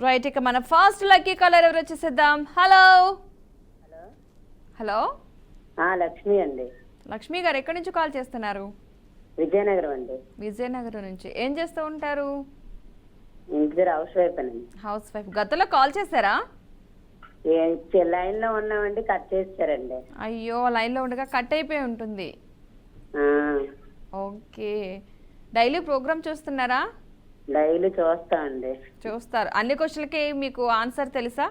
Right, ఇక మన fast lucky caller ఎవరు వచ్చేసేద్దాం. హలో హలో హలో లక్ష్మి అండి. లక్ష్మి గారు ఎక్కడి నుంచి కాల్ చేస్తున్నారు? విజయనగరం అండి. విజయనగరం నుంచి. ఏం చేస్తూ ఉంటారు? ఇంటి దగ్గర హౌస్ వైఫ్ అండి. House wife. గతంలో కాల్ చేశారా? లైన్ లో ఉన్నామండి, కట్ చేస్తారండి. అయ్యో, లైన్లో ఉండగా కట్ అయిపోయి ఉంటుంది. ఆ, ఓకే. డైలీ ప్రోగ్రామ్ చూస్తున్నారా? డైలీ చూస్తామండి. చూస్తారు. అన్ని క్వశ్చన్లకి మీకు ఆన్సర్ తెలుసా?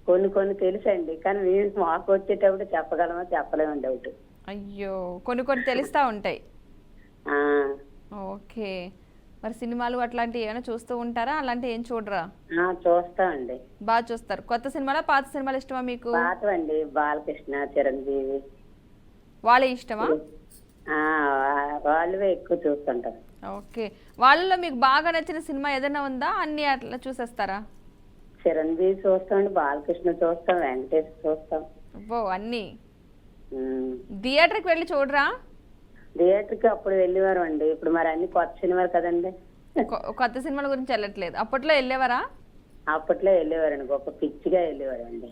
కొన్ని కొన్ని తెలుసండి, కానీ మేము మాకు వచ్చేటప్పుడు చెప్పగలమో చెప్పలేము డౌట్. అయ్యో, కొన్ని కొన్ని తెలుస్తూ ఉంటాయి. ఆ, ఓకే. మరి సినిమాలు అట్లాంటివి ఏమైనా చూస్తూ ఉంటారా? అలాంటివి ఏం చూడరా? చూస్తామండి. బాగా చూస్తారు. కొత్త సినిమాలా పాత సినిమాలు ఇష్టమా మీకు? పాతవండి, బాలకృష్ణ, చిరంజీవి. వాళ్ళే ఇష్టమా? ఆ, వాళ్ళవే ఎక్కువ చూస్తుంటాం. ఓకే. వాళ్ళలో మీకు బాగా నచ్చిన సినిమా ఏదైనా ఉందా? అన్ని అట్లా చూసేస్తారా? చిరంజీవి చూస్తామండి, బాలకృష్ణ చూస్తాం, వెంకటేష్ చూస్తాం. అబ్బో, అన్ని. ఉమ్. థియేటర్కి వెళ్ళి చూడరా? థియేటర్కి అప్పుడు వెళ్ళేవారు అండి, ఇప్పుడు మరి అన్ని కొత్త సినిమాలు కదండి. కొత్త సినిమాల గురించి వెళ్ళట్లేదు. అప్పట్లో వెళ్ళేవారా? అప్పట్లో వెళ్ళేవారండి, గొప్ప పిచ్చిగా వెళ్ళేవారండి.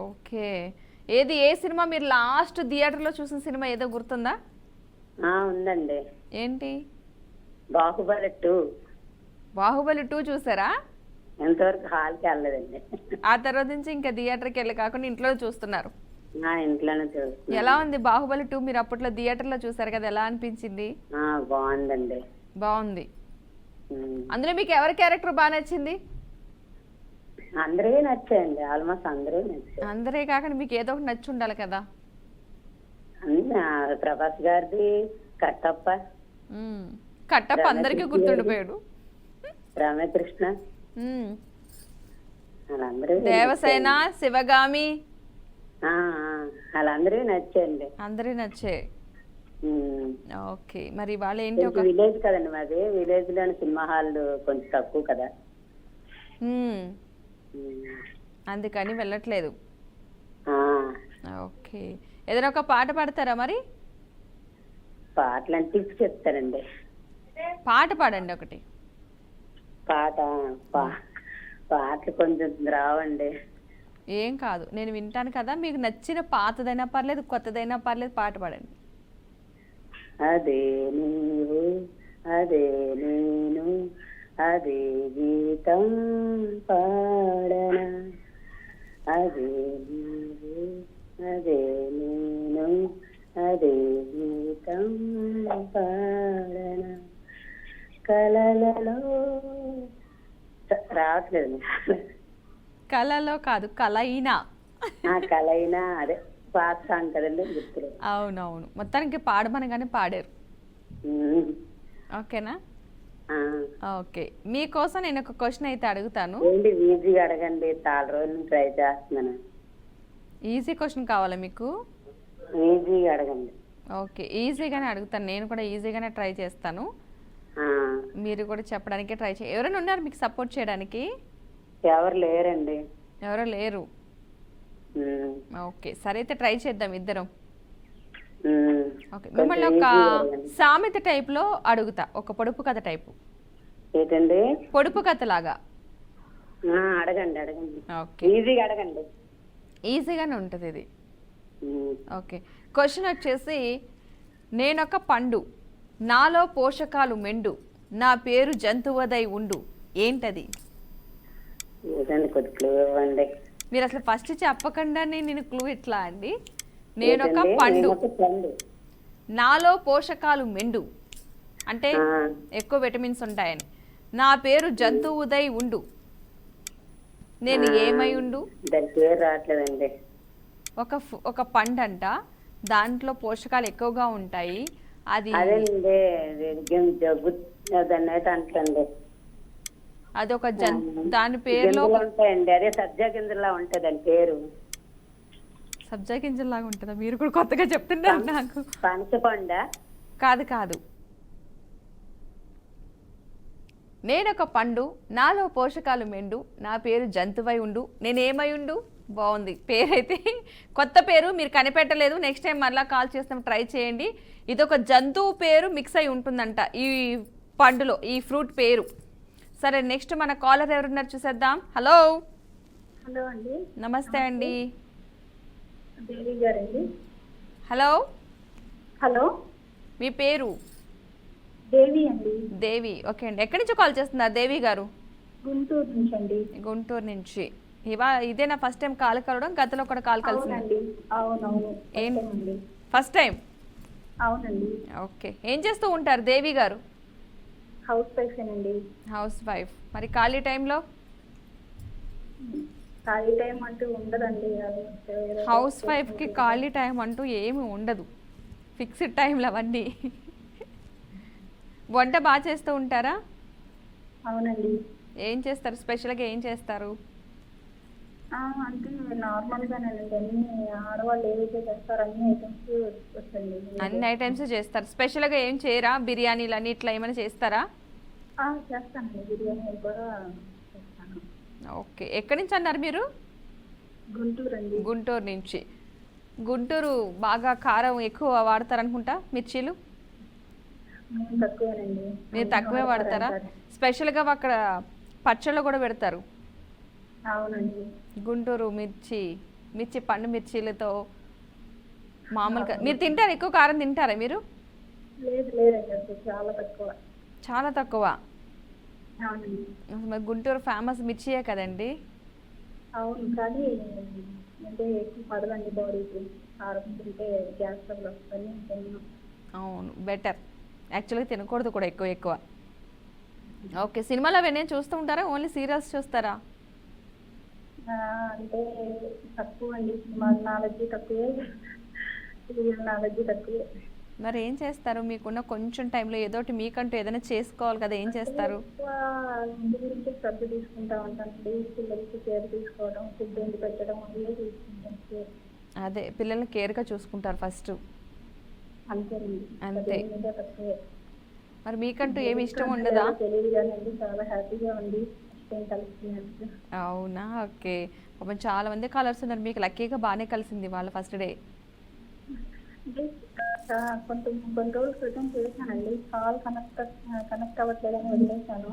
ఓకే. ఏ సినిమా మీరు లాస్ట్ థియేటర్లో చూసిన సినిమా ఏదో గుర్తుందా? ఉందండి. ఏంటి? బాహుబలి 2. బాహుబలి 2 చూసారా? ఎంతవరకు హాల్కి వెళ్ళలేదండి. ఆ తర్వాత నుంచి ఇంకా థియేటర్కి వెళ్ళి కాకుండా ఇంట్లో చూస్తున్నారు. ఇంట్లోనే చూస్తున్నాను. ఎలా ఉంది బాహుబలి 2? మీరు అప్పట్లో థియేటర్లో చూసారు కదా, ఎలా అనిపించింది? బాగుందండి. బాగుంది. ఉమ్. అందులో మీకు ఎవరి క్యారెక్టర్ బాగా నచ్చింది? అందరే నచ్చాయండి, ఆల్మోస్ట్ అందరూ నచ్చాయి. అందరే కాకుండా మీకు ఏదో ఒకటి నచ్చి ఉండాలి కదా. ప్రభాస్ గారిది కట్టప్ప, కట్టప్ప అందరికీ గుర్తుండిపోయాడు. రామకృష్ణ, ఉమ్. వాళ్ళందరూ దేవసేన, శివగామి, వాళ్ళందరూ నచ్చాయండి. అందరూ నచ్చే. ఉమ్. ఓకే. మరి వాళ్ళు ఏంటి ఒక విలేజ్ కదండి మాది, విలేజ్ లోని సినిమా హాల్ కొంచెం తక్కువ కదా. అందుకని వెళ్ళట్లేదు. ఆ, ఓకే. ఏదైనా ఒక పాట పాడతారా మరి? పాటలు అంటే టిప్స్ చెప్తారండి. పాట పాడండి ఒకటి. పాట పాటలు కొంచెం రావండి. ఏం కాదు, నేను వింటాను కదా. మీకు నచ్చిన పాతదైనా పర్లేదు, కొత్తదైనా పర్లేదు, పాట పాడండి. అదే నీవు, అదే నేను, అదే గీతం పాడనా, అదే నీవు, అదే నేను, అదే గీతం పాడనా, కలలలో రావట్లేదు. కళలో కాదు, కలయినా. కలైనా అదే పాత సాంగ్ కదండి, గుర్తులేదు. అవునవును. మొత్తానికి పాడమనగానే పాడారు. ఓకేనా? ఓకే. మీకోసం నేను ఒక క్వశ్చన్ అయితే అడుగుతాను. ఏంటి ఈజీగా అడగండి, చాలా రోజులు ట్రై చేస్తున్నాను. ఈజీ క్వశ్చన్ కావాలా మీకు? ఈజీగా అడగండి. ఓకే, ఈజీగానే అడుగుతాను. నేను కూడా ఈజీగానే ట్రై చేస్తాను. మీరు కూడా చెప్పడానికి ట్రై ఎవరైనా ఉన్నారు మీకు సపోర్ట్ చేయడానికి? ఎవరు లేరండి. ఎవరో లేరు. ఓకే, సరే అయితే ట్రై చేద్దాం ఇద్దరం. ఓకే, మిమ్మల్ని ఒక సామెత టైప్లో అడుగుతా, ఒక పొడుపు కథ టైపు. ఏంటండి? పొడుపు కథ లాగా. అడగండి అడగండి. ఓకే, ఈజీగా అడగండి. ఈజీగానే ఉంటుంది ఇది. ఓకే, క్వశ్చన్ వచ్చేసి, నేనొక పండు, నాలో పోషకాలు మెండు, నా పేరు జంతువదై ఉండు, ఏంటది? ఏదండి, కొద్ది క్లూ ఇవ్వండి. మీరు అసలు ఫస్ట్ చెప్పకుండానే నేను క్లూ ఇట్లా అండి. నేనొక పండు, నాలో పోషకాలు మెండు అంటే ఎక్కువ విటమిన్స్ ఉంటాయని, నా పేరు జంతువుదై ఉండు, నేను ఏమై ఉండు? దాని పేరు రావట్లేదండి. ఒక పండు అంట, దాంట్లో పోషకాలు ఎక్కువగా ఉంటాయి. అది అదేండి, జగ్గు దాన్ని అయితే అంటండి. అదొక దాని పేరులో ఉంటాయండి, అదే సబ్జా గింజలా ఉంటాయి దాని పేరు. సబ్జా గింజలాగా ఉంటుందా? మీరు కూడా కొత్తగా చెప్తున్నారు నాకు. పనసపండ? కాదు కాదు. నేనొక పండు, నాలో పోషకాలు మెండు, నా పేరు జంతువై ఉండు, నేనేమై ఉండు? బాగుంది పేరైతే, కొత్త పేరు, మీరు కనిపెట్టలేదు. నెక్స్ట్ టైం మళ్ళీ కాల్ చేస్తాం, ట్రై చేయండి. ఇది ఒక జంతువు పేరు మిక్స్ అయి ఉంటుందంట ఈ పండులో, ఈ ఫ్రూట్ పేరు. సరే నెక్స్ట్ మన కాలర్ ఎవరున్నారు చూసేద్దాం. హలో హలో అండి, నమస్తే అండి. దేవి గారండి. హలో హలో, మీ పేరు? దేవి అండి, దేవి. ఓకే అండి, ఎక్కడి నుంచి కాల్ చేస్తున్నారు దేవి గారు? గుంటూరు నుంచి అండి. గుంటూరు నుంచి. ఇదేనా ఫస్ట్ టైం కాల్ కలవడం? గతంలో కూడా కాల్ కలిసింది? అవునండి, అవునవును. ఏంటి ఫస్ట్ టైం? అవునండి. ఓకే, ఏం చేస్తూ ఉంటారు దేవి గారు? హౌస్ వైఫ్ అండి. House wife. మరి ఖాళీ టైంలో? ఖాళీ టైం అంటూ ఉండదండి. హౌస్ వైఫ్కి ఖాళీ టైం అంటూ ఏమి ఉండదు, ఫిక్స్డ్ టైంలు అవన్నీ. వంట బాగా చేస్తూ ఉంటారా? అవునండి. ఏం చేస్తారు స్పెషల్గా, ఏం చేస్తారు? అంటే నార్మల్గానండి, అన్ని ఆడవాళ్ళు ఏదైతే చేస్తారో అన్ని ఐటమ్స్ వస్తుంది. అన్ని ఐటమ్స్ చేస్తారు, స్పెషల్గా ఏం చేయరా? బిర్యానీలు అని ఇట్లా ఏమైనా చేస్తారా? చేస్తానండి, బిర్యానీ కూడా చేస్తాను. ఓకే, ఎక్కడి నుంచి అన్నారు మీరు? గుంటూరు అండి. గుంటూరు నుంచి. గుంటూరు బాగా కారం ఎక్కువ వాడతారనుకుంటా, మిర్చీలు? మేము తక్కువేనండి. మీరు తక్కువే వాడతారా? స్పెషల్గా అక్కడ పచ్చళ్ళు కూడా పెడతారు. అవునండి. గుంటూరు మిర్చి పండు మిర్చీలతో మామూలుగా. మీరు తింటారా? ఎక్కువ కారం తింటారా మీరు? లేదండి, అసలు చాలా తక్కువ. చాలా తక్కువ. అవునండి. మరి గుంటూరు ఫేమస్ మిర్చియే కదండి. అవును, కానీ అంటే ఎక్కువ పడదండి బాడీకి. కారం తింటే గ్యాస్ ట్రబుల్ వస్తుంది. అవును, బెటర్. యాక్చువల్గా తినకూడదు కూడా ఎక్కువ ఎక్కువ. ఓకే, సినిమాలు అవన్నీ చూస్తూ ఉంటారా? ఓన్లీ సీరియల్స్ చూస్తారా? అంటే తక్కువ అండి, సినిమా నాలెడ్జ్ తక్కువే, సీరియల్ నాలెడ్జ్ తక్కువే. మరి ఏం చేస్తారు? మీకున్న కొంచెం టైంలో ఏదోటి మీకంటూ ఏదైనా చేసుకోవాలి కదా, ఏం చేస్తారు? ఎక్కువ ఇంటి గురించి శ్రద్ధ తీసుకుంటా ఉంటానండి. పిల్లలకి కేర్ తీసుకోవడం, ఫుడ్ వండి పెట్టడం అదే తీసుకుంటాను కేర్. అదే, పిల్లల్ని కేర్గా చూసుకుంటారు ఫస్ట్. అంతేనండి, అంతే. తక్కువే. మరి మీకంటూ ఏమి ఇష్టం ఉండదా? తెలియదు కానీ చాలా హ్యాపీగా ఉంది కలిసి. అవునా? ఓకే. పాపం చాలా మంది కాలర్స్ ఉన్నారు, మీకు లక్కీగా బాగానే కలిసింది వాళ్ళ ఫస్ట్ డే. అంటే కొన్ని రోజుల క్రితం చేశానండి, కాల్ కనెక్ట్ అవ్వట్లేదని వదిలేశాను.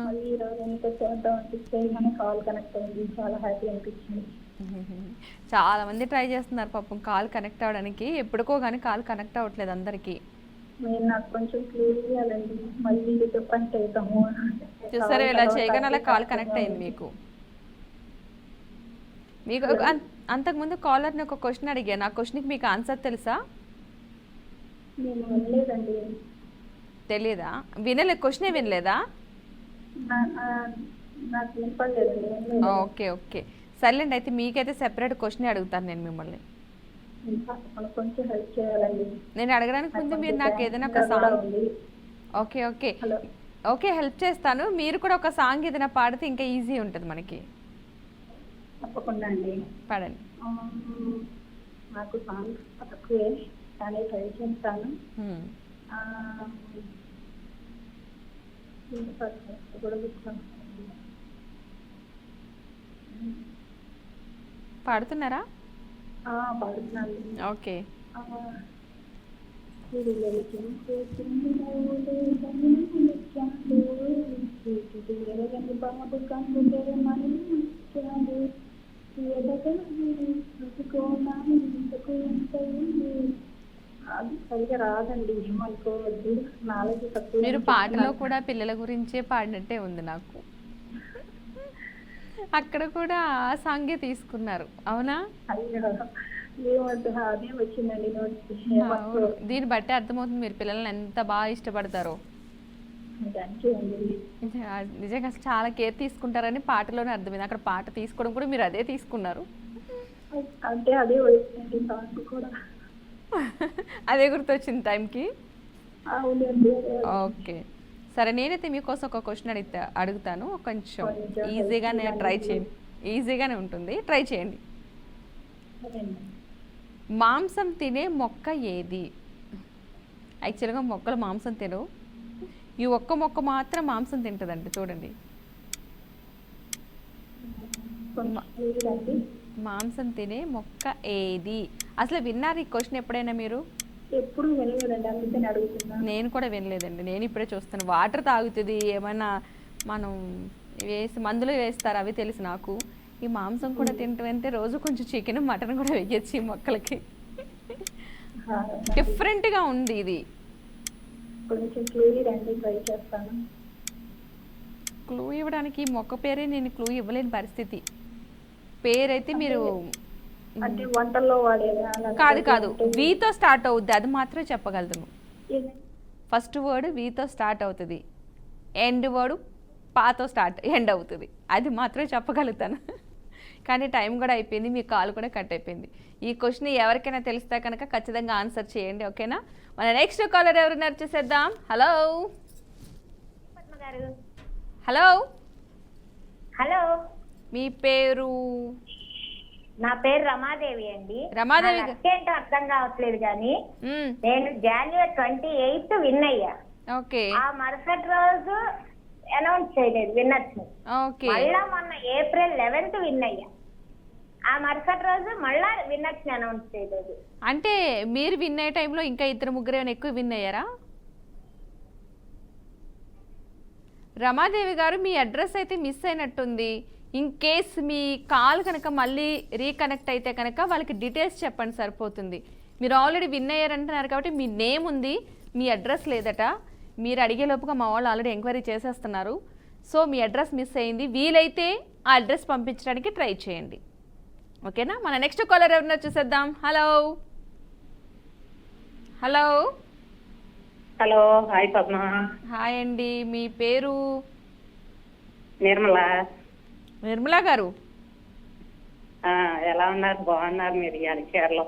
మళ్ళీ ఈ రోజు ఎంత చేద్దాం అనిపిస్తే కానీ కాల్ కనెక్ట్ అయింది, చాలా హ్యాపీ అనిపించింది. చాలా మంది ట్రై చేస్తున్నారు పాపం కాల్ కనెక్ట్ అవ్వడానికి, ఎప్పుడుకో కానీ కాల్ కనెక్ట్ అవ్వట్లేదు అందరికీ. మీరు నాకు కొంచెం క్లియర్ చేయాలండి, మళ్ళీ చెప్పండి చేద్దాము. చూసారా ఇలా చేయగానే అలా కాల్ కనెక్ట్ అయింది మీకు. అంతకుముందు కాలర్ని ఒక క్వశ్చన్ అడిగాను, ఆ క్వశ్చన్కి మీకు ఆన్సర్ తెలుసా? నేను వినలేదండి. తెలియదా? క్వశ్చనే వినలేదా? నాకు వినపడలేదండి. ఓకే ఓకే, సర్లేండి. అయితే మీకైతే సెపరేట్ క్వశ్చన్ అడుగుతాను నేను మిమ్మల్ని. కొంచెం హెల్ప్ చేయాలండి. నేను అడగడానికి ముందు మీరు నాకు ఏదైనా ఒక song. Okay okay okay, help చేస్తాను. మీరు కూడా ఒక సాంగ్ ఏదైనా పాడితే ఇంకా ఈజీ ఉంటుంది మనకి. తప్పకుండా అండి, పాడండి. నాకు సాంగ్ తక్కువే కానీ ట్రై చేస్తాను. పాడుతున్నారా? పాడుతున్నాను. ఓకే. బాబు కంటే అది సరిగా రాదండి, ఏమనుకోవద్దు. నాలెడ్జ్ తక్కువ. మీరు పాటలో కూడా పిల్లల గురించే పాడినట్టే ఉంది నాకు. అక్కడ కూడా ఆ సాంగే తీసుకున్నారు, అవునా? అదే వచ్చిందండి. దీన్ని బట్టి అర్థమవుతుంది మీరు పిల్లల్ని ఎంత బాగా ఇష్టపడతారో. నిజంగా చాలా కేర్ తీసుకుంటారని పాటలోనే అర్థమైంది. అక్కడ పాట తీసుకోవడం కూడా మీరు అదే తీసుకున్నారు. అంటే అదే వచ్చింది సాంగ్ కూడా. అదే గుర్తొచ్చింది టైంకి. ఓకే సరే, నేనైతే మీకోసం ఒక క్వశ్చన్ అడుగుతాను. కొంచెం ఈజీగానే ట్రై చేయండి, ఈజీగానే ఉంటుంది, ట్రై చేయండి. మాంసం తినే మొక్క ఏది? యాక్చువల్గా మొక్కలు మాంసం తినవు, ఈ ఒక్క మొక్క మాత్రం మాంసం తింటుందండి. చూడండి, మాంసం తినే మొక్క ఏది? అసలు విన్నారు ఈ క్వశ్చన్ ఎప్పుడైనా మీరు? ఎప్పుడు వినలేదండి, అందుకని అడుగుతున్నా. నేను కూడా వినలేదండి, నేను ఇప్పుడే చూస్తాను. వాటర్ తాగుతుంది, ఏమైనా మనం వేసి మందులు వేస్తారు అవి తెలుసు నాకు. ఈ మాంసం కూడా తింటే రోజు కొంచెం చికెన్ మటన్ కూడా వేయచ్చు ఈ మొక్కలకి. డిఫరెంట్గా ఉంది ఇది. కొంచెం క్లూ రండి, ట్రై చేస్తాను. క్లూ ఇవ్వడానికి ఈ మొక్క పేరే నేను క్లూ ఇవ్వలేని పరిస్థితి. పేరైతే మీరు అంటే వంటల్లో వాడేదా? కాదు వీతో స్టార్ట్ అవుద్ది, అది మాత్రమే చెప్పగలను. ఫస్ట్ వర్డ్ వీతో స్టార్ట్ అవుతుంది, ఎండ్ వర్డ్ పాతో ఎండ్ అవుతుంది, అది మాత్రమే చెప్పగలుగుతాను. కానీ టైం కూడా అయిపోయింది, మీ కాల్ కూడా కట్ అయిపోయింది. ఈ క్వశ్చన్ ఎవరికైనా తెలిస్తే కనుక ఖచ్చితంగా ఆన్సర్ చేయండి, ఓకేనా? మన నెక్స్ట్ కాలర్ ఎవరున్నారు చూసేద్దాం. హలో హలో హలో, మీ పేరు? నా పేరు రమాదేవి అండి. రమాదేవి ఏంటో అర్థం కావట్లేదు కానీ నేను January 28 విన్ అయ్యా. ఓకే. ఆ మరుసటి రోజు అనౌన్స్ చేయలేదు విన్నర్స్. ఓకే. మళ్ళా మొన్న April 11 విన్ అయ్యా. ఆ మరుసటి రోజు మళ్ళా విన్నర్స్ అనౌన్స్ చేయలేదు. అంటే మీరు విన్ అయ్యే టైంలో ఇంకా ఇద్దరు ముగ్గురు ఏమైనా ఎక్కువ విన్ అయ్యారా? రమాదేవి గారు, మీ అడ్రస్ అయితే మిస్ అయినట్టుంది. ఇన్ కేస్ మీ కాల్ కనుక మళ్ళీ రీకనెక్ట్ అయితే కనుక వాళ్ళకి డీటెయిల్స్ చెప్పండి, సరిపోతుంది. మీరు ఆల్రెడీ విన్ అయ్యారంటున్నారు కాబట్టి మీ నేమ్ ఉంది, మీ అడ్రస్ లేదట. మీరు అడిగే లోపుగా మా వాళ్ళు ఆల్రెడీ ఎంక్వైరీ చేసేస్తున్నారు. సో మీ అడ్రస్ మిస్ అయింది, వీలైతే ఆ అడ్రస్ పంపించడానికి ట్రై చేయండి, ఓకేనా? మన నెక్స్ట్ కాలర్ ఎవరినో చూసేద్దాం. Hello hello hello, hi Padma. Hi అండి, మీ పేరు? నిర్మల. నిర్మలా గారు, ఎలా ఉన్నారు? బాగున్నారు మీరు చీరలో?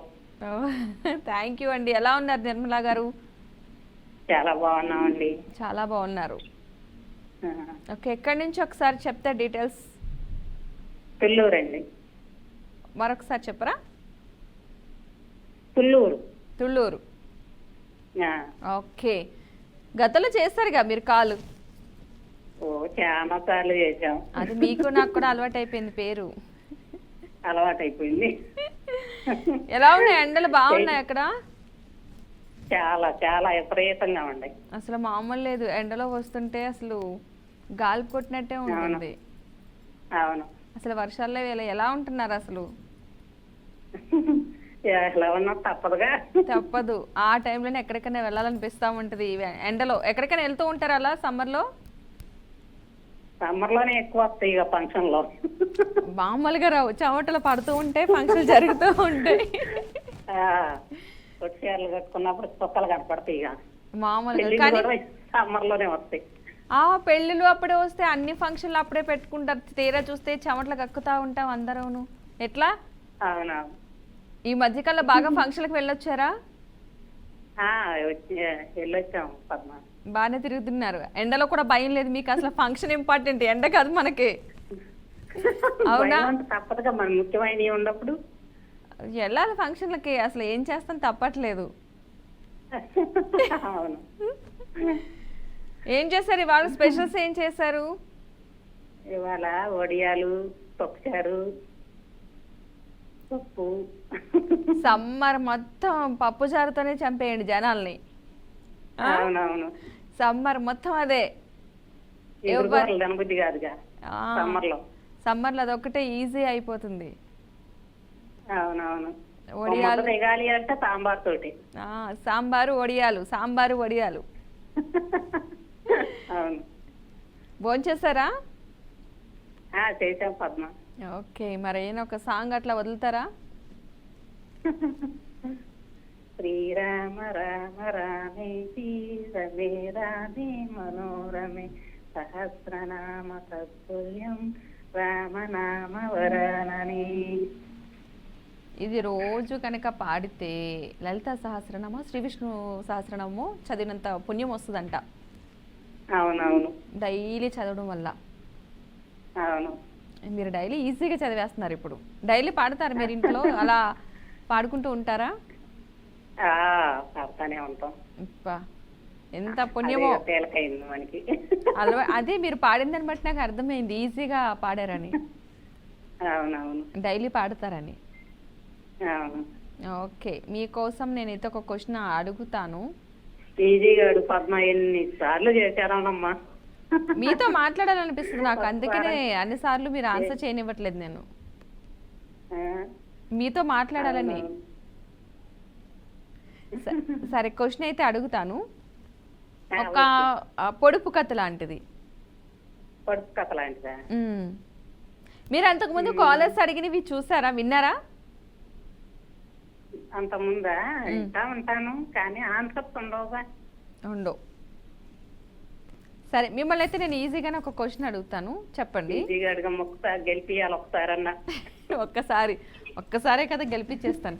థ్యాంక్ యూ అండి. ఎలా ఉన్నారు నిర్మలా గారు? చాలా బాగున్నామండి. చాలా బాగున్నారు. ఓకే, ఎక్కడి నుంచి ఒకసారి చెప్తే డీటెయిల్స్? తుళ్ళూరు అండి. మరొకసారి చెప్పరా? తుళ్ళూరు. తుళ్ళూరు. ఓకే, గతంలో చేస్తారుగా మీరు కాలు? ఓ చాలా సార్లు చేసాం. అది మీకు నాకు కూడా అలవాటు అయిపోయింది పేరు. అలవాటు అయిపోయింది. ఎలా ఉన్నాయి ఎండలు? బాగున్నాయి అక్కడ? చాలా చాలా విపరీతంగా ఉన్నాయి. అసలు మామూలు లేదు, ఎండలో వస్తుంటే అసలు గాలి కొట్టినట్టే ఉంటుంది. అవును. అసలు వర్షాల్లో ఎలా ఉంటున్నారు అసలు? ఎలా ఉన్నా తప్పదుగా. తప్పదు. ఆ టైంలోనే ఎక్కడికైనా వెళ్ళాలనిపిస్తూ ఉంటుంది. ఎండలో ఎక్కడికైనా వెళ్తూ ఉంటారు అలా సమ్మర్లో? సమ్మర్లోనే ఎక్కువ వస్తాయి ఇక ఫంక్షన్లో. మామూలుగా రావు, చెమటలు పడుతూ ఉంటే ఫంక్షన్ జరుగుతూ ఉంటాయి. చీరలు కట్టుకున్నప్పుడు చుక్కలు కనపడతాయి ఇక. మామూలుగా కానీ సమ్మర్లోనే వస్తాయి. ఆ పెళ్ళిళ్ళు అప్పుడే వస్తే అన్ని ఫంక్షన్లు అప్పుడే పెట్టుకుంటారు. తీరా చూస్తే చెమటలు కక్కుతా ఉంటాం అందరూను. ఎట్లా? అవునా. ఈ మధ్యకాలంలో బాగా ఫంక్షన్లకు వెళ్ళొచ్చారా? వెళ్ళొచ్చాం పద్మ. బాగానే తిరుగుతున్నారు. ఎండలో కూడా భయం లేదు మీకు? అసలు ఫంక్షన్ ఇంపార్టెంట్, ఎండ కాదు మనకి. అవునా? తప్పదుగా మన ముఖ్యమైనవి ఉన్నప్పుడు వెళ్ళాలి ఫంక్షన్లకి. అసలు ఏం చేస్తాం, తప్పట్లేదు. అవును. ఏం చేశారు ఇవాళ? స్పెషల్స్ ఏం చేశారు ఇవాళ? వడియాలు, పప్పుచారు, పప్పు. సమ్మర్ మొత్తం పప్పు చారుతోనే చంపేయండి జనాల్ని. అవునవును. సమ్మర్ మొత్తం అదే. తినబుద్ధి కాదుగా సమ్మర్లో. సమ్మర్లో అదొక్కటే ఈజీ అయిపోతుంది. అవునవును. వడియాలు దిగాలి అంటే సాంబార్ తోటి. సాంబారు వడియాలు, సాంబారు వడియాలు. అవును. భోంచేశారా? చేసాం పద్మ. ఓకే, మరి ఏమైనా ఒక సాంగ్ అట్లా వదులుతారా? శ్రీరామ రామ రామే రమే రామే మనోరమే సహస్రనామ తత్తుల్యం రామనామ వరానని. ఇది రోజు కనుక పాడితే లలిత సహస్రనామం, శ్రీ విష్ణు సహస్రనామము చదివినంత పుణ్యం వస్తుందంట. అవునవును. డైలీ చదవడం వల్ల. అవును. మీరు డైలీ ఈజీగా చదివేస్తున్నారు ఇప్పుడు. డైలీ పాడతారు మీరు ఇంట్లో? అలా పాడుకుంటూ ఉంటారా? పాడుతూనే ఉంటాం. ఎంత పుణ్యమో. మనకి అదే మీరు పాడిందని బట్టి నాకు అర్థమైంది, ఈజీగా పాడారని. అవునవును. డైలీ పాడతారని. అవును. ఓకే, మీకోసం నేను అయితే ఒక క్వశ్చన్ అడుగుతాను. ఈజీగా అడుగు పద్మ. ఎన్ని సార్లు చేశారమ్మా? మీతో మాట్లాడాలనిపిస్తుంది నాకు, అందుకనే అన్నిసార్లు మీరు ఆన్సర్ చేయనివ్వట్లేదు నేను. ఆ, మీతో మాట్లాడాలని. సరే క్వశ్చన్ అయితే అడుగుతాను. ఒక పొడుపు కథ లాంటిది. పొడుపు కథ లాంటిదా? మీరు అంతకుముందు కాలర్స్ అడిగినవి చూసారా, విన్నారా? అంత ముందా? వింటా ఉంటాను కానీ ఆన్సర్స్ ఉండవుగా. ఉండవు. సరే మిమ్మల్ని అయితే నేను ఈజీగానే ఒక క్వశ్చన్ అడుగుతాను, చెప్పండి. ఈజీగా అడగమ్మ, ఒకసారి గెలిపియాలి ఒకసారన్నా. ఒక్కసారే కదా గెలిపించేస్తాను.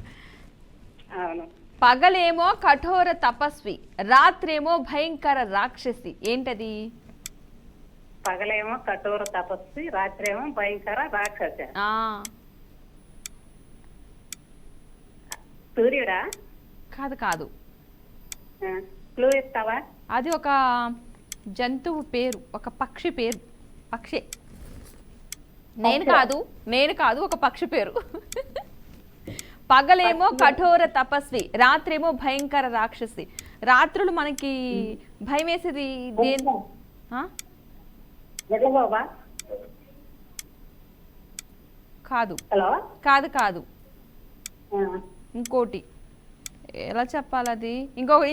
అవును. పగలేమో కఠోర తపస్వి, రాత్రేమో భయంకర రాక్షసి, ఏంటది? పగలేమో కఠోర తపస్వి, రాత్రేమో భయంకర రాక్షస. ఆ సూర్యుడా? కాదు కాదు, క్లూ ఇస్తావా? అది ఒక జంతువు పేరు, ఒక పక్షి పేరు. పక్షి. నేను కాదు ఒక పక్షి పేరు. పగలేమో కఠోర తపస్వి, రాత్రేమో భయంకర రాక్షసి. రాత్రులు మనకి భయం వేసేది నిజమోబా? కాదు హలో. కాదు కాదు, ఇంకోటి. ఎలా చెప్పాలి అది? ఇంకొక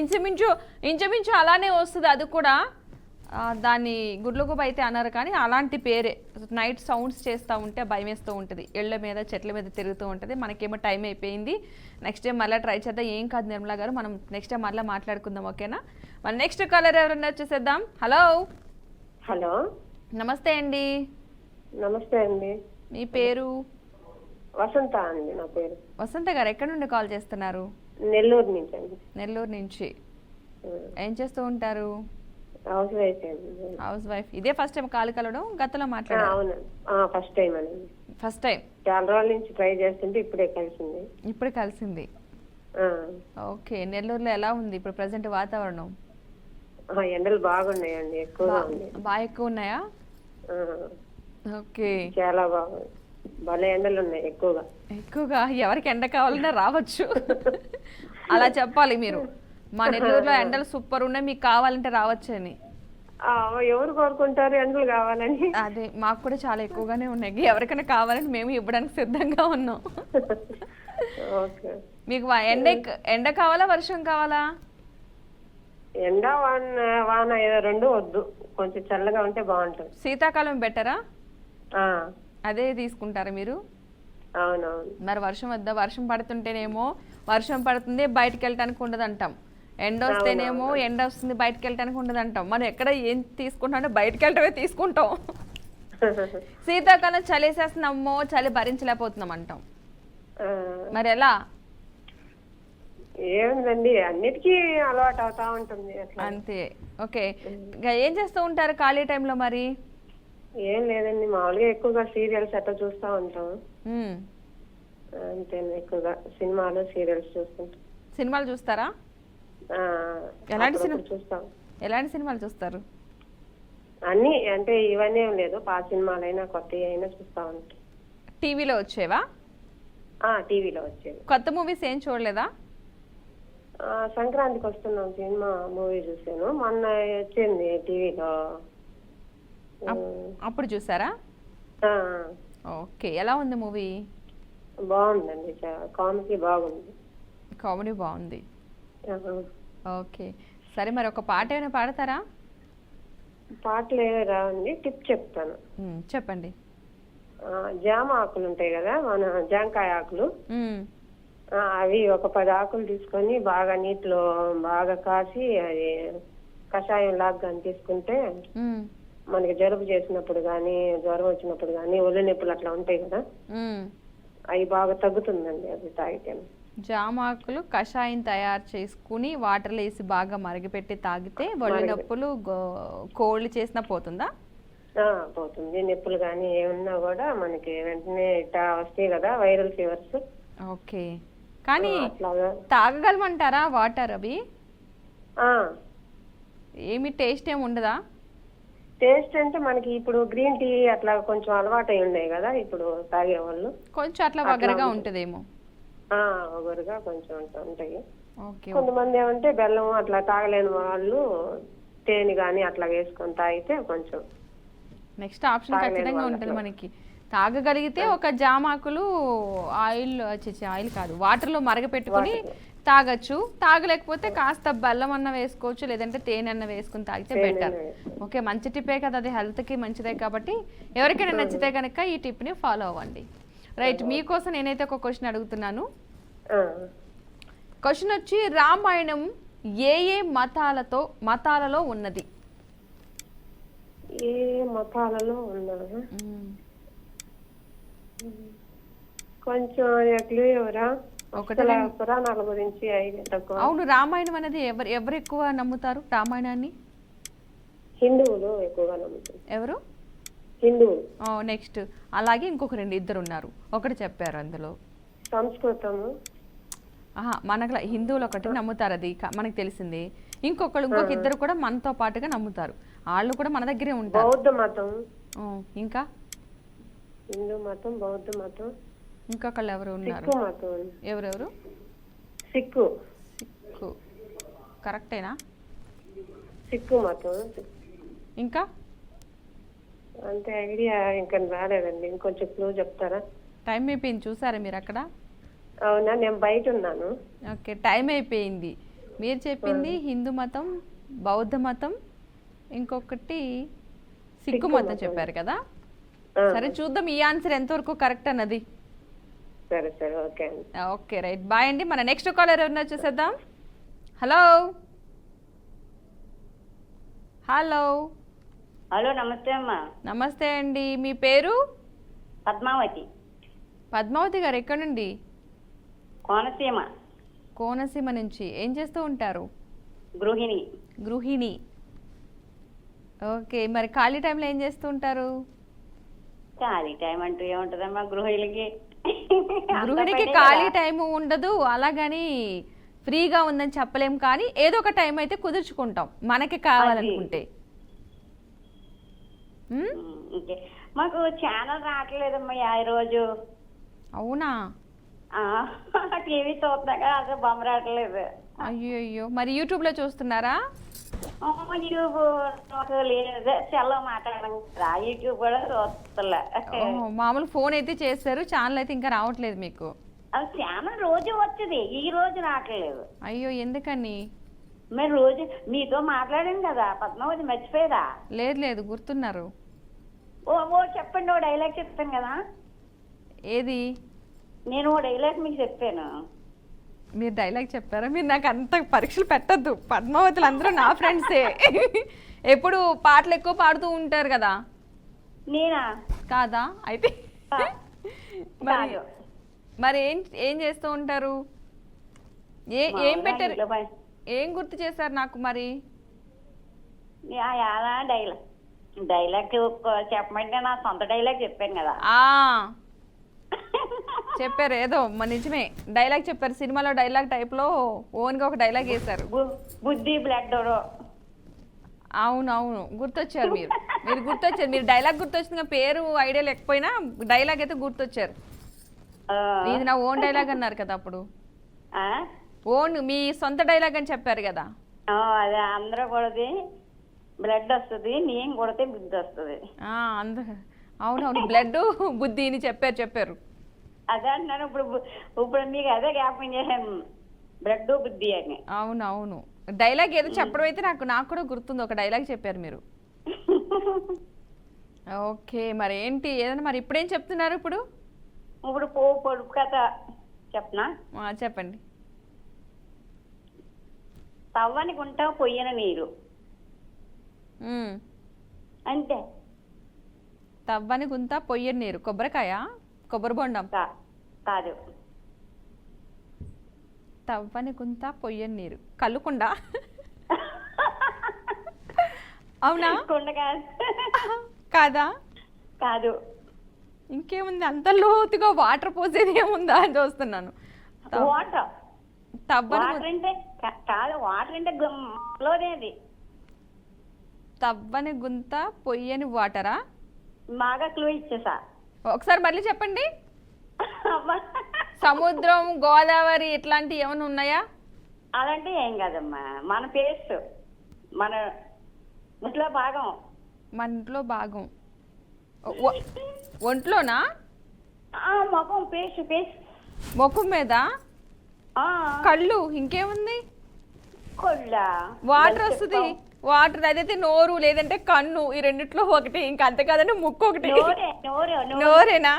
ఇంచుమించు అలానే వస్తుంది అది కూడా. దాన్ని గుడ్లగూబ అయితే అన్నారు కానీ అలాంటి పేరే. నైట్ సౌండ్స్ చేస్తూ ఉంటే భయం వేస్తూ ఉంటుంది, ఇళ్ళ మీద చెట్ల మీద తిరుగుతూ ఉంటుంది. మనకేమో టైం అయిపోయింది, నెక్స్ట్ టైం మళ్ళీ ట్రై చేద్దాం. ఏం కాదు నిర్మలా గారు, మనం నెక్స్ట్ టైం మళ్ళీ మాట్లాడుకుందాం, ఓకేనా? మన నెక్స్ట్ కాలర్ ఎవరన్నా వచ్చేసేద్దాం. హలో. హలో, నమస్తే అండి. నమస్తే అండి. మీ పేరు? వసంత అండి నా పేరు. వసంత గారు ఎక్కడి నుండి కాల్ చేస్తున్నారు? నెల్లూరు నుంచి అండి. నెల్లూరు నుంచి. ఏం చేస్తూ ఉంటారు? House wife. House wife. ఇదే ఫస్ట్ టైం కాల్ కలవడం, గతంలో మాట్లాడారు? అవునండి, ఫస్ట్ టైం అండి. First time. చాలా రోజుల నుంచి ట్రై చేస్తుంటే ఇప్పుడే కలిసింది. ఇప్పుడు కలిసింది. ఓకే. నెల్లూరులో ఎలా ఉంది ఇప్పుడు ప్రెసెంట్ వాతావరణం? ఎండలు బాగున్నాయండి, ఎక్కువగా ఉంది. బాగా ఎక్కువ ఉన్నాయా? ఓకే. చాలా బాగుంది, భలే ఎండలు ఉన్నాయి ఎక్కువగా. ఎవరికి ఎండ కావాలన్నా రావచ్చు. అలా చెప్పాలి మీరు. మా నెల్లూరులో ఎండలు సూపర్ ఉన్నాయి, మీకు కావాలంటే రావచ్చు అని. ఎవరు కోరుకుంటారు ఎండలు కావాలని? అదే, మాకు కూడా చాలా ఎక్కువగానే ఉన్నాయి. ఎవరికైనా కావాలని మేము ఇవ్వడానికి సిద్ధంగా ఉన్నాం. మీకు ఎండ కావాలా వర్షం కావాలా? ఎండ వాన రెండు వద్దు, కొంచెం చల్లగా ఉంటే బాగుంటుంది. శీతాకాలం బెటరా? అదే తీసుకుంటారా మీరు? అవునవును. మరి వర్షం వద్దా? వర్షం పడుతుంటేనేమో వర్షం పడుతుంది బయటకు వెళ్ళటానికి ఉండదు అంటాం, ఎండ వస్తేనేమో ఎండ వస్తుంది బయటకు వెళ్ళటానికి ఉండదు అంటాం. మనం ఎక్కడ ఏం తీసుకుంటాం అంటే బయటకు వెళ్ళటమే తీసుకుంటాం. శీతాకాలం చలేసేస్తుంది, అమ్మో చలి భరించలేకపోతున్నాం అంటాం. మరి ఎలా? ఏముందండి, అన్నిటికీ అలవాటు అవుతా ఉంటుంది అంతే. ఓకే. ఏం చేస్తూ ఉంటారు ఖాళీ టైంలో మరి? ఏం లేదండి, మామూలుగా ఎక్కువగా సీరియల్స్ అట్లా చూస్తా ఉంటాం. అంతే, ఎక్కువగా సినిమాలు సీరియల్స్ చూస్తుంటాం. సినిమాలు చూస్తారా? ఎలాంటి సినిమా చూస్తాం? ఎలాంటి సినిమాలు చూస్తారు? అన్ని అంటే ఇవన్నీ ఏం లేదు, పాత సినిమాలైనా కొత్త అయినా చూస్తా ఉంటాం. టీవీలో వచ్చేవా? టీవీలో వచ్చేవి. కొత్త మూవీస్ ఏం చూడలేదా? సంక్రాంతికి వస్తున్నాం సినిమా మూవీ చూసాను, మొన్న వచ్చింది టీవీలో. అప్పుడు చూసారా? ఓకే. ఎలా ఉంది మూవీ? బాగుందండి, కామెడీ బాగుంది. కామెడీ బాగుంది. ఓకే. సరే, మరి ఒక పాట ఏమైనా పాడతారా? పాటలు ఏవే రావండి, టిప్ చెప్తాను. చెప్పండి. జామ ఆకులు ఉంటాయి కదా, మన జాంకాయ ఆకులు, అవి ఒక 10 ఆకులు తీసుకొని బాగా నీటిలో బాగా కాసి అది కషాయం లాగా తీసుకుంటే మనకి జలుబు చేసినప్పుడు కానీ జ్వరం వచ్చినప్పుడు కానీ ఒళ్ళు నొప్పులు అట్లా ఉంటాయి కదా, అవి బాగా తగ్గుతుందండి అది తాగితే. జామాకులు కషాయం తయారు చేసుకుని వాటర్లో వేసి బాగా మరిగిపెట్టి తాగితే ఒళ్ళు నొప్పులు కోల్డ్ చేసినా పోతుందా? పోతుంది. నొప్పులు కానీ ఏమన్నా కూడా మనకి వెంటనే ఇట్లా వస్తాయి కదా వైరల్ ఫీవర్స్. ఓకే. కానీ తాగగలమంటారా వాటర్ అవి? ఏమి టేస్ట్ ఏమి ఉండదా? టేస్ట్ అంటే మనకి ఇప్పుడు గ్రీన్ టీ అట్లా కొంచెం అలవాటు అయి ఉన్నాయి కదా ఇప్పుడు తాగే వాళ్ళు, కొంచెం అట్లా వగరగా ఉంటదేమో. వగరుగా కొంచెం ఉంటాయి. కొంతమంది ఏమంటే బెల్లం అట్లా తాగలేని వాళ్ళు తేనె కానీ అట్లా వేసుకొని తాగితే కొంచెం నెక్స్ట్ ఆప్షన్ ఖచ్చితంగా ఉంటుంది మనకి. తాగగలిగితే ఒక జామాకులు ఆయిల్ వచ్చేసి ఆయిల్ కాదు వాటర్లో మరగపెట్టుకుని తాగొచ్చు. తాగలేకపోతే కాస్త బెల్లం అన్న వేసుకోవచ్చు, లేదంటే తేనె అన్న వేసుకుని తాగితే బెటర్. ఓకే, మంచి టిప్పే కదా, అది హెల్త్కి మంచిదే కాబట్టి ఎవరికైనా నచ్చితే కనుక ఈ టిప్ని ఫాలో అవ్వండి. రైట్, మీకోసం నేనైతే ఒక క్వశ్చన్ అడుగుతున్నాను. క్వశ్చన్ వచ్చి, రామాయణం ఏ ఏ మతాలలో ఉన్నది? ఏ మతాలలో ఉన్నారు? కొంచెం క్లూ ఎవరా? పురాణాల గురించి తక్కువ. అవును, రామాయణం అనేది ఎవరు ఎక్కువ నమ్ముతారు? రామాయణాన్ని హిందువులు ఎక్కువగా నమ్ముతారు. ఎవరు? హిందువులు. నెక్స్ట్ అలాగే ఇంకొక ఇద్దరు ఉన్నారు, ఒకటి చెప్పారు అందులో. సంస్కృతము. మనకు హిందువులు ఒకటి నమ్ముతారు, అది మనకు తెలిసింది. ఇంకొక ఇద్దరు కూడా మనతో పాటుగా నమ్ముతారు, వాళ్ళు కూడా మన దగ్గరే ఉంటారు. బౌద్ధ మతం. ఇంకా హిందూ మతం, బౌద్ధ మతం. ఇంకొకళ్ళు ఎవరు ఉన్నారు? ఎవరెవరు? సిక్కు. సిక్కు కరెక్టేనా? సిక్కు మతం. ఇంకా అంతే, ఐడియా ఇంకా రాలేదండి. ఇంకొంచెం క్లూ చెప్తారా? టైం అయిపోయింది, చూసారా మీరు అక్కడ? అవునా, నేను బయట ఉన్నాను. ఓకే, టైం అయిపోయింది. మీరు చెప్పింది హిందూ మతం, బౌద్ధ మతం, ఇంకొకటి సిక్కు మతం చెప్పారు కదా. సరే, చూద్దాం ఈ ఆన్సర్ ఎంతవరకు కరెక్ట్ అన్నది. సరే సరే, ఓకే అండి. ఓకే, రైట్, బాయ్ అండి. మన నెక్స్ట్ కాలర్ ఎవరైనా చూసేద్దాం. హలో హలో హలో, నమస్తే అమ్మా. నమస్తే అండి, మీ పేరు? పద్మావతి. పద్మావతి గారు ఎక్కడ నుండి? కోనసీమ. కోనసీమ నుంచి. ఏం చేస్తూ ఉంటారు? గృహిణి. గృహిణి. ఓకే, మరి ఖాళీ టైంలో ఏం చేస్తూ ఉంటారు? ఖాళీ టైం అంటూ ఏముంటదమ్మా గృహిణికి. గృహిణికి ఖాళీ టైం ఉండదు, అలాగని ఫ్రీగా ఉందని చెప్పలేం, కానీ ఏదో ఒక టైం అయితే కుదుర్చుకుంటాం మనకి కావాలనుకుంటే. మాకు ఛానల్ రావట్లేదమ్మా ఈ రోజు. అవునా? టీవీ చూస్తున్నాగా అసలు బొమ్మ రావట్లేదు. అయ్యో, మరి యూట్యూబ్ లో చూస్తున్నారా? యూట్యూబ్ లేదు, సెల్లో మాట్లాడడం కదా, యూట్యూబ్ కూడా చూస్తలే. మామూలు ఫోన్ అయితే చేస్తారు, ఛానల్ అయితే ఇంకా రావట్లేదు మీకు? ఛానల్ రోజు వచ్చింది, ఈ రోజు రావట్లేదు. అయ్యో, ఎందుకని? మీరు రోజు మీతో మాట్లాడాం కదా పద్మావతి, మర్చిపోయేదా? లేదు, గుర్తున్నారు. ఓ చెప్పండి, ఓ డైలాగ్ చెప్తాను కదా. ఏది? నేను ఓ డైలాగ్ మీకు చెప్పాను. మీరు డైలాగ్ చెప్పారా? మీరు నాకు అంత పరీక్షలు పెట్టద్దు, పద్మావతులు అందరూ నా ఫ్రెండ్సే. ఎప్పుడు పాటలు ఎక్కువ పాడుతూ ఉంటారు కదా. నేనా? కాదా? అయితే మరి ఏం చేస్తూ ఉంటారు? ఏం పెట్టారు? ఏం గుర్తు చేశారు నాకు మరి? డైలాగ్ చెప్పమంటే నా సొంత డైలాగ్ చెప్పాను కదా. చెప్పారు ఏదో నిజమే డైలాగ్ చెప్పారు, సినిమాలో డైలాగ్ టైప్ లో ఓన్ గా ఒక డైలాగ్ వేశారు. బుద్ధి బ్లడ్. అవును, గుర్తొచ్చారు మీరు గుర్తొచ్చారు. మీరు డైలాగ్ గుర్తొచ్చింది, పేరు ఐడియా లేకపోయినా డైలాగ్ అయితే గుర్తొచ్చారు. ఇది నా ఓన్ డైలాగ్ అన్నారు కదా అప్పుడు. ఓన్ మీ సొంత డైలాగ్ అని చెప్పారు కదా. అదే, అందరూ కొడితే బ్లడ్ వస్తుంది, నేను కొడితే బుద్ధి వస్తుంది. అవునవును, బ్లడ్ బుద్ధి అని చెప్పారు. అదే అంటున్నాను, ఇప్పుడు మీకు అదే జ్ఞాపకం చేశాను, బ్లడ్ బుద్ధి అని. అవునవును, డైలాగ్ ఏదో చెప్పడం అయితే నాకు కూడా గుర్తుంది, ఒక డైలాగ్ చెప్పారు మీరు. ఓకే, మరి ఏంటి, ఏదైనా మరి ఇప్పుడేం చెప్తున్నారు? ఇప్పుడు పొడుపు కథ చెప్పనా? చెప్పండి. తవ్వని గుంట పొయ్యన నీరు. అంతే. తవ్వని గుంత పొయ్యని నీరు. కొబ్బరికాయ? కొబ్బరి బొండం? కాదు. తవ్వని గుంత పొయ్యని నీరు. కల్లుకుండా? అవునా? కుండ కాదు. కాదా? కాదు. ఇంకేముంది, అంత లోతుగా వాటర్ పోసేది ఏముందా అని చూస్తున్నాను. వాటర్ అంటే కాదు, వాటర్ అంటే లోదేది. తవ్వని గుంత పొయ్యని వాటరా? బాగా క్లూ ఇచ్చేసా. ఒకసారి మళ్ళీ చెప్పండి. సముద్రం, గోదావరి ఇట్లాంటివి ఏమైనా ఉన్నాయా? అలాంటివి ఏం కాదమ్మా, మన పేస్ట్, మన ఇంట్లో భాగం. మన ఇంట్లో భాగం. ఒంట్లోనా? ముఖం, ఫేస్. ముఖం మీద? కళ్ళు. ఇంకేముంది? కొళ్ళ. వాటర్ వస్తుంది. వాటర్ అదైతే నోరు, లేదంటే కన్ను. ఈ రెండిట్లో ఒకటి. ఇంకా అంతే కదండి, ముక్కు ఒకటి. నోరేనా?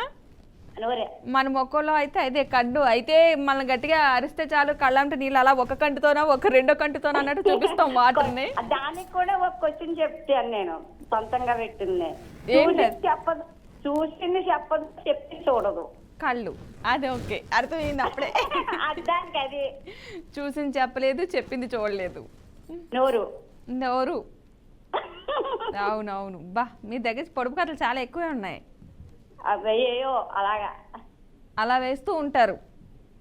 నోరే. మన మొక్కలో అయితే అదే కన్ను. అయితే మనం గట్టిగా అరిస్తే చాలు కళ్ళంటే నీళ్ళు అలా ఒక కంటితోనా ఒక రెండో కంటితోనా అన్నట్టు చూపిస్తాం వాటర్ని. దానికి కూడా ఒక క్వశ్చన్ చెప్తాను నేను, సొంతంగా పెట్టింది. చెప్పదు, చూసింది చెప్పదు, చెప్తే చూడదు. కళ్ళు. అదే ఓకే, అర్థమైంది అప్పుడే. దానికి అది చూసింది చెప్పలేదు, చెప్పింది చూడలేదు. నోరు. నోరు. అవునవును. బా, మీ దగ్గర పొడుపు కథలు చాలా ఎక్కువే ఉన్నాయి. అయ్యో అలాగా అలా వేస్తూ ఉంటారు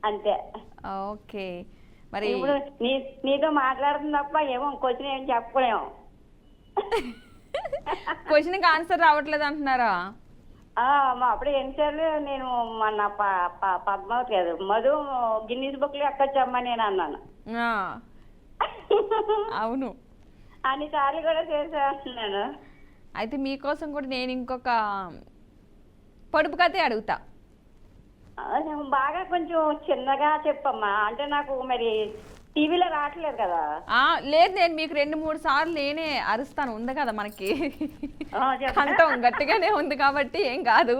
అంతే. ఓకే. మరి ఇప్పుడు నీతో మాట్లాడుతున్నప్ప ఏమో క్వశ్చన్ ఏం చెప్పలేము. క్వశ్చన్కి ఆన్సర్ రావట్లేదు అంటున్నారా? అప్పుడు ఎన్నిసార్లు నేను మన పద్మావతి కాదు మధు గిన్నీస్ బుక్ లో ఎక్కొచ్చమ్మా నేను అన్నాను. అవును, అన్నిసార్లు కూడా చేసేస్తున్నాను. అయితే మీకోసం కూడా నేను ఇంకొక పొడుపు కథే అడుగుతా. బాగా కొంచెం చిన్నగా చెప్పమ్మా, అంటే నాకు మరి టీవీలో రావట్లేదు కదా. లేదు, నేను మీకు 2-3 సార్లు నేనే అరుస్తాను. ఉంది కదా మనకి కంఠం గట్టిగానే ఉంది కాబట్టి ఏం కాదు.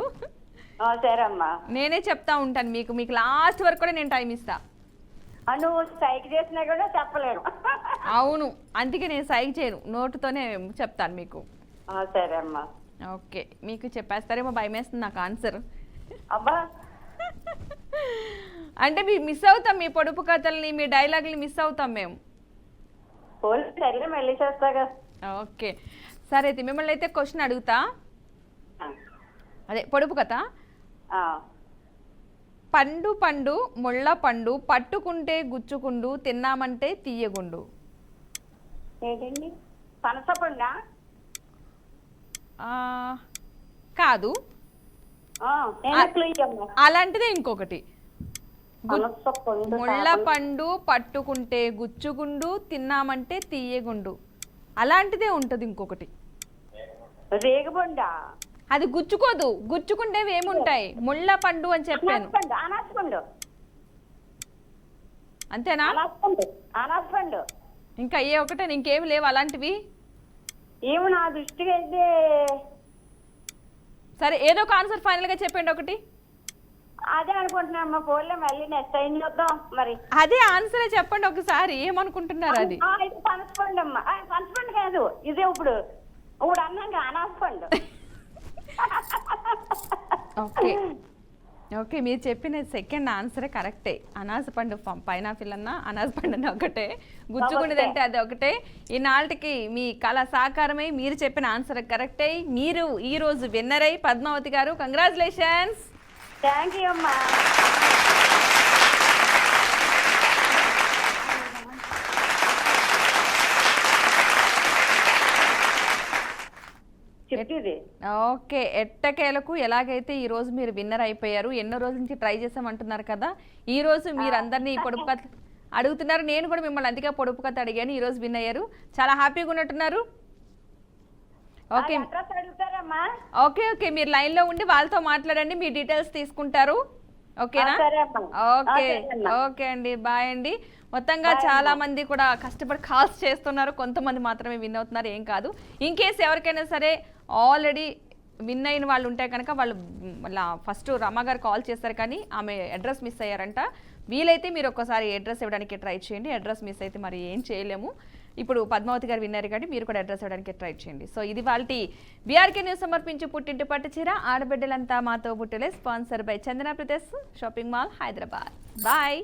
సరే అమ్మా, నేనే చెప్తా ఉంటాను మీకు. మీకు లాస్ట్ వరకు కూడా నేను టైం ఇస్తా. నువ్వు సైక్ చేసినా కూడా చెప్పలేను. అవును, అందుకే నేను సైక్ చేయను, నోటుతోనే చెప్తాను మీకు. సరే అమ్మా. ఓకే, మీకు చెప్పేస్తారేమో భయం వేస్తుంది నాకు ఆన్సర్. అబ్బా, అంటే మేము మిస్ అవుతాం మీ పొడుపు కథల్ని, మీ డైలాగులు మిస్ అవుతాం మేము. సరే మళ్ళీ చేస్తాగా. ఓకే సరే, అయితే మిమ్మల్ని అయితే క్వశ్చన్ అడుగుతా. అదే పొడుపు కథ. పండు పండు ముళ్ళ పండు, పట్టుకుంటే గుచ్చుకుండు, తిన్నామంటే తీయగుండు. ఏంటండి? పనసపండా? కాదు, అలాంటిదే ఇంకొకటి. ముళ్ళ పండు, పట్టుకుంటే గుచ్చుగుండు, తిన్నామంటే తీయగుండు. అలాంటిదే ఉంటది ఇంకొకటి. రేగుబండా? అది గుచ్చుకోదు, గుచ్చుకుంటేవి ఏముంటాయి? ముళ్ళ పండు అని చెప్పాను. అంతేనా? ఇంకా ఏ ఒకటే, ఇంకేమి లేవు అలాంటివి? ఏమో నా దృష్టికి అయితే. సరే, ఏదో ఒక ఆన్సర్ ఫైనల్ గా చెప్పండి ఒకటి. అదే అనుకుంటున్నా, పోలే మళ్ళీ నెక్స్ట్ టైం చూద్దాం మరి. అదే ఆన్సరే చెప్పండి ఒకసారి, ఏమనుకుంటున్నారు? అది పనసపండు అమ్మా. పనసపండు కాదు, ఇదే ఇప్పుడు అన్నాక అనాసపండు. ఓకే ఓకే, మీరు చెప్పిన సెకండ్ ఆన్సరే కరెక్టే. అనాస పండు, పైనాపిల్ అన్న అనాస పండు అన్న ఒకటే, గుచ్చుకునేది అంటే అది ఒకటే. ఈ నాటికి మీ కళ సాకారమై మీరు చెప్పిన ఆన్సర్ కరెక్టే. మీరు ఈ రోజు విన్నర్ అయి పద్మావతి గారు, కంగ్రాచులేషన్స్. థ్యాంక్ యూ అమ్మా. ఓకే, ఎట్టకేలకు ఎలాగైతే ఈ రోజు మీరు విన్నర్ అయిపోయారు. ఎన్నో రోజుల నుంచి ట్రై చేసామంటున్నారు కదా, ఈ రోజు మీరు అందరినీ పొడుపు కథ అడుగుతున్నారు. నేను కూడా మిమ్మల్ని అందుకే పొడుపు కథ అడిగాను. ఈ రోజు విన్ అయ్యారు, చాలా హ్యాపీగా ఉన్నట్టున్నారు. ఓకే ఓకే ఓకే, మీరు లైన్ లో ఉండి వాళ్ళతో మాట్లాడండి, మీ డీటెయిల్స్ తీసుకుంటారు. ఓకేనా? ఓకే ఓకే అండి, బాయ్ అండి. మొత్తంగా చాలా మంది కూడా కష్టపడి కాల్స్ చేస్తున్నారు, కొంతమంది మాత్రమే విన్ అవుతున్నారు. ఏం కాదు, ఇన్ కేస్ ఎవరికైనా సరే ఆల్రెడీ విన్ అయిన వాళ్ళు ఉంటే కనుక వాళ్ళు ఫస్ట్ రమ గారు కాల్ చేస్తారు, కానీ ఆమె అడ్రస్ మిస్ అయ్యారంట. వీలైతే మీరు ఒక్కసారి అడ్రస్ ఇవ్వడానికి ట్రై చేయండి. అడ్రస్ మిస్ అయితే మరి ఏం చేయలేము. ఇప్పుడు పద్మావతి గారు విన్నారు కాబట్టి మీరు కూడా అడ్రస్ ఇవ్వడానికి ట్రై చేయండి. సో ఇది వాళ్ళ బీఆర్కే న్యూస్ సమర్పించి పుట్టింటి పట్టు చీర ఆడబిడ్డలంతా మాతో బుట్టలే, sponsor by Chandana Pradesh shopping mall, Hyderabad. Bye.